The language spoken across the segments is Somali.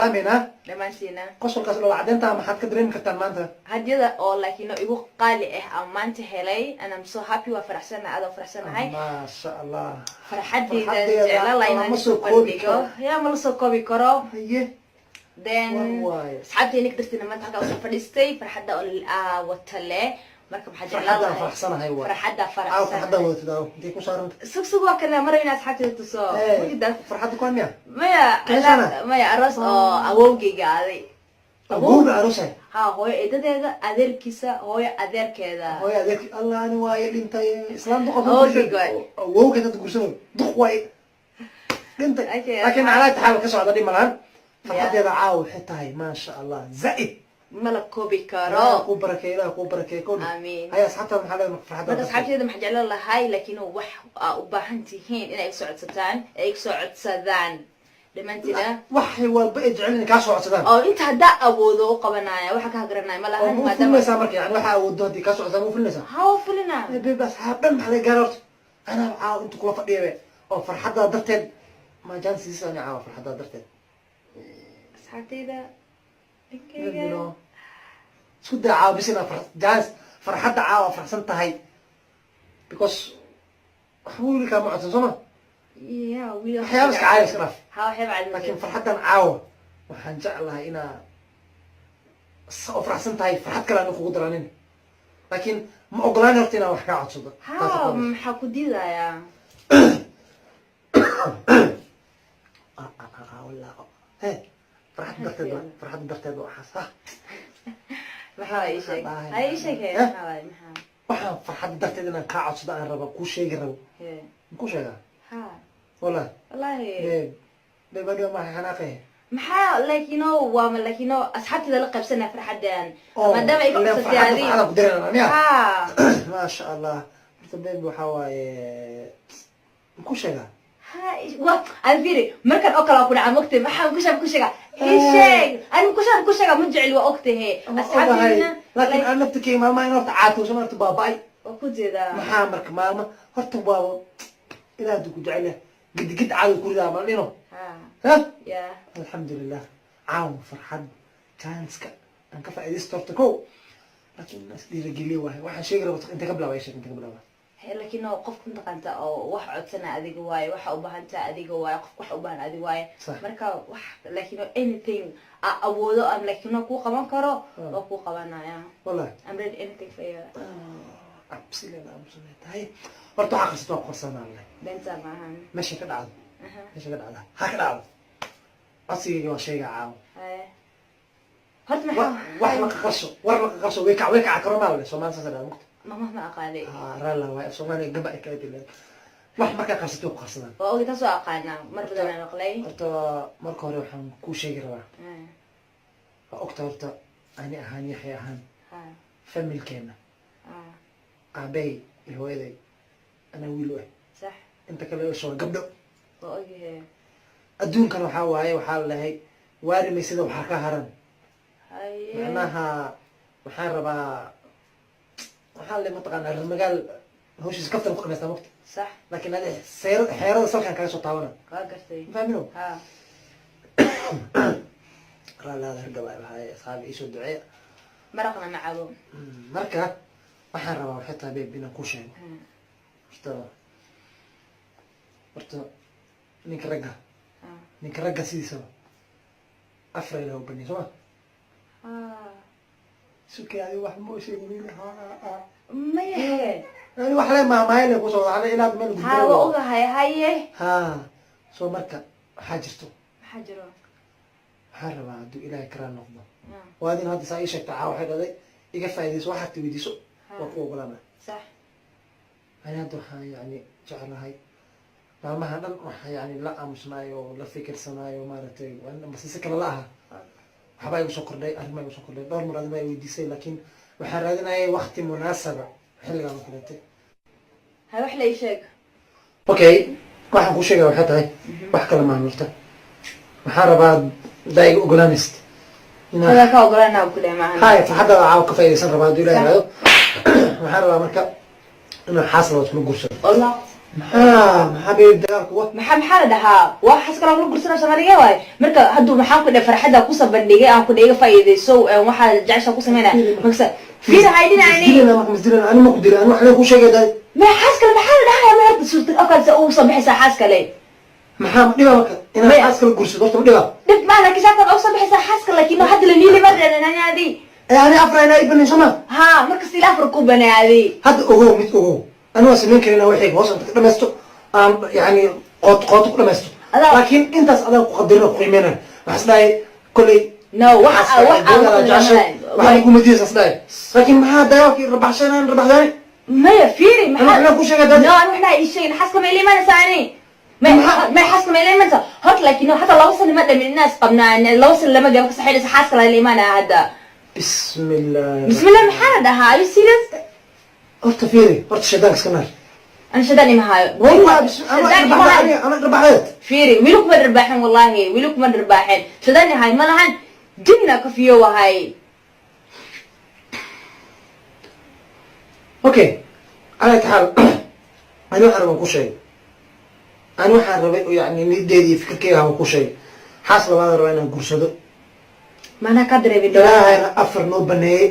salaameyna dhamaantiina qosolkaas loo cadeynta maxaad ka dareemi kartaan maanta hadiyada oo laakiin igu qaali ah aan maanta helay and I'm so happy wa faraxsanahay aad faraxsanahay ma sha Allah farxadeyda jecelahay inaan soo kordhigo yaa ma la soo koobi karo haye then asxaabteena darteena maanta halka soo fadhiistay farxadda oo watale marka maxaa jecelahay farxsanahay waa farxadda wadada intii ku saaran sugsug waa kana marayna asxaabteeda tusoo farxadda ku miya maya aroos oo awowgeyga aaday awowga aroosay ha hooyo eedadeeda adeerkiisa hooyo adeerkeeda Allah ani waa dhintay islaam duqof awowga dad guursan duq way dhintay laakiin ala taxawl ka socda dhimalaan farxadeeda caaw xitahay ma sha Allah zaid ملك كوبي كارو كو بركيلا كو بركي كون امين هيا اصحابتها محل فرحتها بس اصحابتي ما حجل الله هاي لكن وح وباهنتيهين ان اي سعودتان اي سعودسدان لما انت لا وحي والبقى يجعلني كاس سعودسدان او انت هدا ابودو قبنايا waxa ka garanay ma lahan ما دام ما سامرك يعني waxa awoodo hadii kaas socodsan u filnaysa ها u filna bib asxaabtan maxay gaarto ana caaw inta kula fadhiyo oo farxada darteed ma jaan siisani caaw farxada darteed asxaabtayda isku day caawbisina jaas farxadda caawa farxsan tahay because wax wili ka macsan soma ya wili waxyaabo iska caayis raf ha waxyaabo caadi laakiin farxaddan caawa waxaan jeclahay inaa soo farxsan tahay farxad kale aan kugu daraanin laakiin ma ogolaan horta inaan wax ka codsado ha maxaa ku diidayaa farxad darteed waxaas maxaa waxaan farxadda darteed inaan kaa codsado aan raba kuu sheegi rabo ku sheegaa wallahi bebadhiyo maxay xanaaqay maxaa laakino waa laakino asxaabtida la qabsanaa farxadan maadaama ay ka qabsatay adiga ku dareeranaa ma sha Allah horta beeb waxa waaye ku sheegaa anfiri markan oo kala ku dhaca magtay maxaa ku sheega sheeg aan ku sheega ma jecel waa ogtahay asxaabtina laakiin aan naftikay maalma in horta caato samartu baabay oo ku jeeda maxaa marka maalma horta baabo ilaa ku jecel gid caado ku ridaa maalino ha ya alxamdulillah caaw farxad chanska aan ka faa'iideysto horta ko laakiin nas dhiirigeliyo waxaan sheegi rabaa inta ka bilaabay sheeg inta ka bilaabay لكن قف كنت قانتا أو واحد عدسنا أديك واي واحد أبهنتا أديك واي قف واحد أبهن أديك واي مركا واحد لكن anything أودو أم لكن كو كمان كرو وكو كمان يا والله I'm ready anything for you absolutely هاي برضو حق ستوب قرصنا الله بنت معهم ماشي كده عاد ماشي كده عاد هكذا عاد أصير يو شيء عاو هرت محا واحد ما قرصه ورا ما قرصه ويكع كرمال ولا سو ما نسأل ما أقالي رلا واي سومالي قبائل كذي wax marka qarsatay ku qarsadaan oo ita soo aqaana mar badan aan aqlay horta marka hore waxaan ku sheegi rabaa ogta horta ani ahaan yahay ahaan familkeena aabay iyo hooyaday ana wiil ah sax inta kale soo gabdho oo ogeey adduunkan waxa waaye waxa la leeyahay waari sida waxa ka haran macnaha waxaan rabaa waxaa le mataqaanaa magaal hawshiisa kaftan ku dhamaysta waqti صح لكن هذه حيرة صالحة كان صوت طاولة قاقرتي فاهمينه ها لا هالقبائل هاي أصحابي إيش الدعاء مرقنا معهم مركة وحرة وحطها بينا كوشين ورتا نيك رقة سيدي سوا أفرى له بني سوا سوكي هذه واحد موشي يقولين ما يحيي يعني واحد ما يلي قصوا على إلى بمن ها وأوجا هاي ها سو مركا حاجرته حاجره حرب عدو إلى كران نقطة وهذه هذا سايش تعاو حاجة ذي يقف هذه واحد تبي سوق وقوة قلنا صح أنا هذا يعني جعل هاي ما هذا يعني لا مش نايو لا فكر سنايو مارتي وأنا بس سكر لها حبايب سكر لي أهل ما يسكر لي دور مراد ما يودي سي لكن وحرادنا أي وقت مناسبة حلقة ممكن هاي وحلا يشيك اوكي waxaan ku sheegay waxa tahay wax kale ma jirto waxaan rabaa dayg ogolaanist هذا ka ogolaanaa ku leeyahay hay farxadda caaw ka faa'iideysan rabaa hadii ilaahay waxaan rabaa marka inaan xaaslo isku guursado والله maxaa bay dagaalku wa maxaa la dhahaa waa xaskala la gursana Soomaaliga waay marka haduu maxaa ku dhahay farxada ku sabandhigay aan ku dhiga faa'iideyso waxa jacayl ku sameeyna marka fiir haydinaani ani ma ku diray ani waxa ku sheegay ما حاسكله محل دحيا ما هاد صورتك أكل أو صبح حاسكله محام دبا بك إنا حاسكله قرص دكتور دبا دب ما لك شاكل أو صبح حاسكله لكنه حد اللي نيلي مرة أنا هذه يعني أفرع أنا ابن شما ها مركز لا أفرق بنا هذه هاد أوه ميت أوه أنا واسمين كلنا وحيد وصل تكلمستو يعني قط كلمستو لكن أنت أنا قدرنا قيمنا حسناي كل نو واحد واحد يقوم يدير حسناي لكن ما هذا ياكل ربع سنة ربع ثاني ما يفيري ما احنا كل شيء قاعد لا احنا اي شيء نحسكم اللي ما نساني ما يحسكم اللي ما نسى هات لكنه حتى لو وصل لمدة من الناس قبنا لو وصل لما جاب صحيح لسه حاسك اللي ما هذا بسم الله بسم الله محمد هاي سيريس قلت فيري قلت شدانك سكنار انا شداني ما هاي والله انا ربحت فيري ويلوك ما رباحين والله ويلوك ما رباحين شداني هاي ما لهن جبنا كفيو وهاي اوكي على حال انا waxaan ku sheegay aan waxaan rabay yani nideedii fikirkeyga aan ku sheegay xaas labaad rabaa inaan guursado maana ka dareemi ilaahay afar noo baneeyay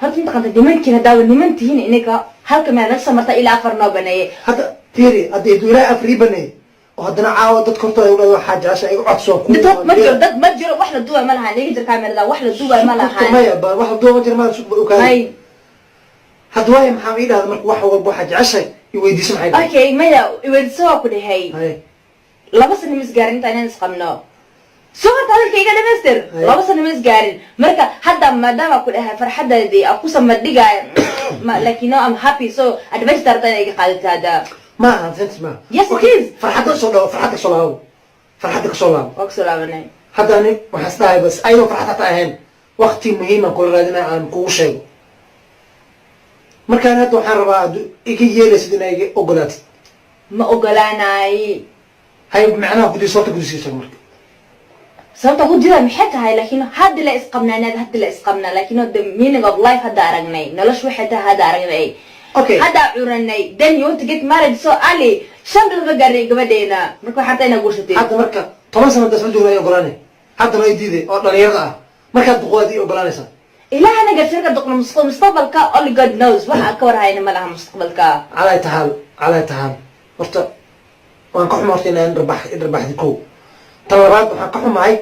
horta inta qanta nimankiina daawo nimantihiin inaga halka meel la samarta ilaa afar noo baneeyay hadda fiiri hadda ilaahay afar baneeyay oo haddana caawa dadka hortooda u dhado waxaa jaasha igu codso ku dad ma jiro wax la duwa ma laha niga jir kaamirada wax la duwa ma laha maya wax la duwa ma jiro ma soo kaalay هاد واي محامي هذا مرك واحد واحد عشرة يوديش معي. أوكي ما يوديش هو كده هاي. لا بس إني مسجارين تاني نسقمنا. شو هذا الكيكة ده مستر؟ لا بس إني مسجارين. مركا حدا ما دام أقول هاي فرحدة دي أقول سمدقة لكن I'm happy so adventure تاني قاعد هذا. ما فهمت ما. Yes it is. فرحتك صلاة فرحتك صلاة فرحتك صلاة. أقصلا مني. حتى أنا وحسناها بس أيوة فرحتك هين وقتي مهم كل غادنا عن كل شيء. markaan hadda waxaan rabaa iga yeelaysid inay iga ogolaatid ma ogolaanay hay macnaha guddi sababta guddiisa marka sababta guddiga maxay tahay laakiin hadda la isqabnaanad hadda la isqabna laakiin the meaning of life hadda aragnay nolosh waxay tahay hadda aragnay okay hadda curanay then you want to get married so early shan bil ma gaaray gabadheena marka waxaad tahay inaad guursatay hadda marka 10 sano dasma joogay ogolaanay hadda la diiday oo dhalinyarada ah markaad duqoodii ogolaanaysaa إلا أنا قلت لك دقنا مستقبل كا only God knows واحد أكبر هاي ما لها مستقبل كا على تحال ورت وأنا كحوم مرتين أن ربح ذكو طلبات وأنا كحوم معي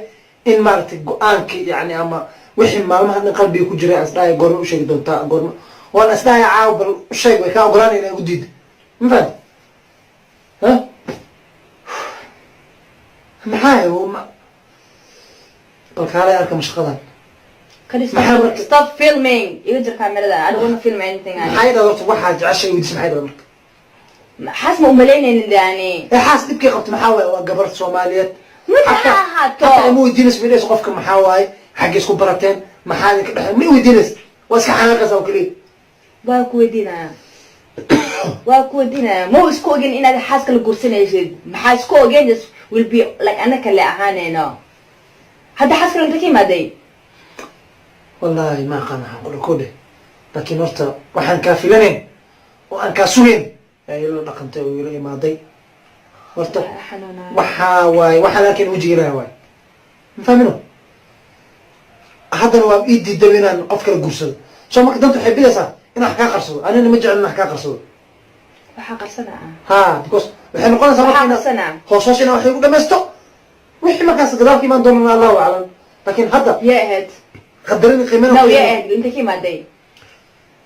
إن مرت الجوانك يعني أما وحين ما هن قلبي كجري أصداي قرن وشيء دون تا قرن وأنا أصداي عاوب الشيء وكا قراني أنا جديد مفهوم ها معاي وما الكلام أركب مش خلاص stop filming يقدر كاميرا ده I don't want to film anything حاجة لو تروح حاجة عشان يوديش محايد مرك حاس مؤملين إن يعني حاس تبكي قبت محاوي وقبرت صوماليات حتى مو يدينس من إيش قفك محاوي حق يسكو براتين محاوي مو يدينس واسك حناقة سو كلي واكو دينا مو اسكو أجن إن هذا حاس كل قرصين يجد محاس اسكو أجن just will be like أنا كلا أهانينا هذا حاس كل أنت كيما دي والله ما قنع أقول كله لكن ورثة وحن كافلين وأن كاسوين يعني لو نقمت ويلي ماضي ورثة وحا لكن وجهي له واي فاهمينه هذا هو بإيدي دبينا نقفك الجوسل شو ما قدمت تحبي لسا أنا أحكي قرصو أنا نمجع أنا أحكي قرصو وحا قرصنا ها بكوس وحين نقول سمعنا خصوصنا وحي يقول مستو وحي ما كان سقدار كمان دون الله أعلم لكن هذا يا قدرني قيمة لا يا أنت كي ما داي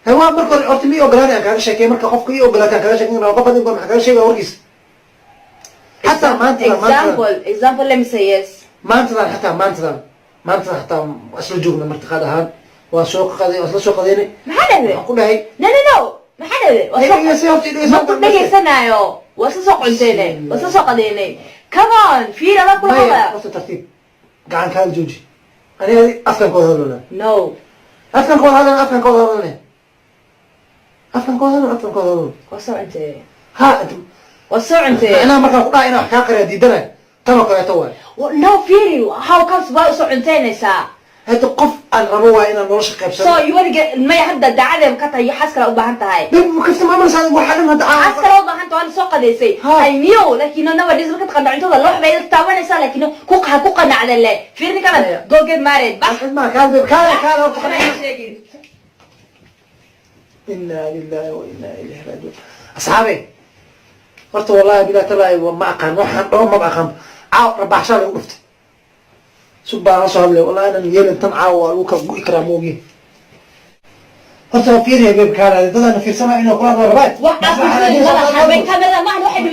هو مركز أرتمي أوغلانا كذا شيء مركز قفكي أوغلانا كذا شيء أنا قفت يقول محكمة شيء أورجيس حتى ما أنت example let me say yes ما أنت حتى أصل جوجنا مرتقد هذا وسوق قضية أصل سوق قضية ما حدا ذي أقول هاي no ما حدا ذي ما قلت لك سنة يو وصل سوق عندنا وصل سوق قضية come on في لا كل هذا وصل ترتيب قاعد كان جوجي أنا أفكر كذا ولا no أفكر كذا وصل أنت ها وصل أنت أنا مرة قلنا أنا حكاية ديدنا تما كذا توه no فيري how comes وصل أنت نسا هذا قف الربوة إلى نورش قبسة so you wanna get ما يهدى دعادة مكتها يحس كلا وبهنت هاي كيف ما مرس هذا واحد أنا دعاء حس كلا وبهنت وانا سوق ديسي I knew لكن أنا وديس ما كنت قنعت هذا الله بعيد التعاون يسال لكن كوقنا على الله فيرني كمان go get married بس ما كان إنا لله وإنا إليه راجعون أصحابي قلت والله بلا تلاقي وما أقام ما بأقام ربع شهر وقفت سبحان الله والله أنا يلي تنعاول وكف إكراموجي قلت فيري يا بيب كان هذا أنا في سماء إنه كل هذا رباط واحد حبيت كاميرا ما واحد